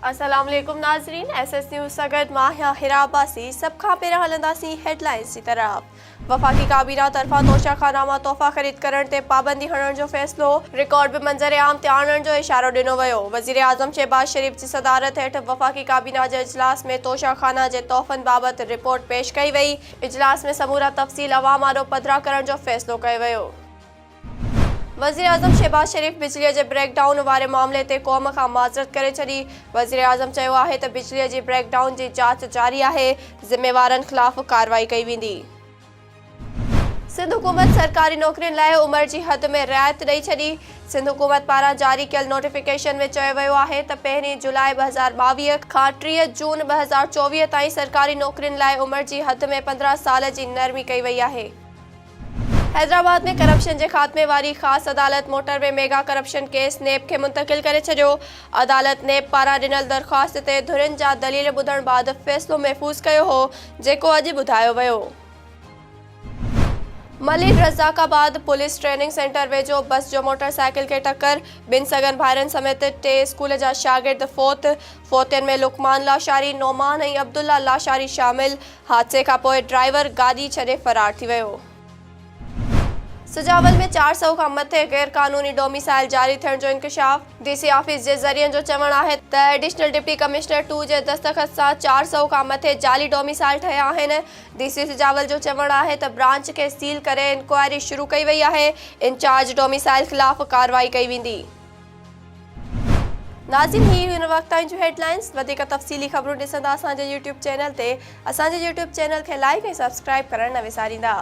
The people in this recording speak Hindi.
अस्सलाम वालेकुम नाज़रीन, SS न्यूज़ सगद माहिया हिराबासी सब खां पहिरियां हलंदासीं हेडलाइंस की तरफ। वफाकी काबीना तरफा तोशाखानामा तोहफ़ा ख़रीद करण ते पाबंदी हणण जो फ़ैसिलो, रिकॉर्ड बि मंज़र आम ते आणण जो इशारो ॾिनो वियो। वज़ीर आज़म शहबाज शरीफ़ जी सदारत हेठि वफ़ाकी काबीना जे इजलास में तोशाखाना जे तोहफ़नि बाबति रिपोर्ट पेश कई वई। इजलास में समूरा तफ़सील अवाम आॾो पधिरा करण जो फ़ैसिलो कयो वियो। वज़ीर आज़म शहबाज शरीफ़ बिजली के ब्रेकडाउन वारे मामले ते क़ौम खां माज़रत करे छॾी। वज़ीर आज़म चयो आहे त बिजली जी ब्रेकडाउन जी जांच जारी आहे, ज़िम्मेवारनि ख़िलाफ़ कार्रवाई कई वेंदी। सिंध हुकूमत सरकारी नौकरियुनि लाइ उमिरि जी हद में रियायत ॾेई छॾी। सिंध हुकूमत पारां जारी कयल नोटिफिकेशन में चयो वियो आहे त 1 जुलाई 2022 खां 3 जून 2024 ताईं सरकारी नौकरियुनि लाइ उमिरि जी हद में 15 साल जी नरमी कई वई आहे। हैदराबाद में करप्शन के खात्मे वारी ख़ास अदालत मोटरवे मेगा करप्शन केस नेब के मुंतकिल करे छॾियो। अदालत नेब पारां ॾिनल दरख़्वास्त ते धुरियुनि जा दलील ॿुधण बाद फ़ैसिलो महफ़ूज़ कयो हो, जेको अॼु ॿुधायो वियो। मलिक रज़ाकाबाद पुलिस ट्रेनिंग सेंटर वेझो बस जो मोटरसाइकिल के टक्कर, 2 सगन भाइरनि समेत 3 स्कूल जा शागिर्द फोतियुनि में लुकमान लाशारी, नोमान ऐं अब्दुल्ला लाशारी शामिल। हादसे खां पोइ ड्राइवर गाॾी छॾे फ़रार थी वियो। सुजावल में 400 खां मथे गैर कानूनी डोमिसाइल जारी थियण जो इंकशाफ। DC ऑफिस जे ज़रियनि जो चवणु आहे त एडिशनल डिप्टी कमिश्नर 2 जे दस्तख़त सां 400 खां मथे जाली डोमिसाइल ठहिया आहिनि। DC सुजावल जो चवणु आहे त ब्रांच खे सील करे इंक्वायरी शुरू कई वई आहे। इंचार्ज डोमिसाइल ख़िलाफ़ कार्रवाई कई वेंदी। नाज़रीन, ही हिन वक़्त ताईं जूं हेडलाइंस। वधीक तफ़सीली ख़बरूं ॾिसंदा असांजे YouTube चैनल ते। असांजे YouTube चैनल खे लाइक ऐं सब्सक्राइब करणु न विसारींदा।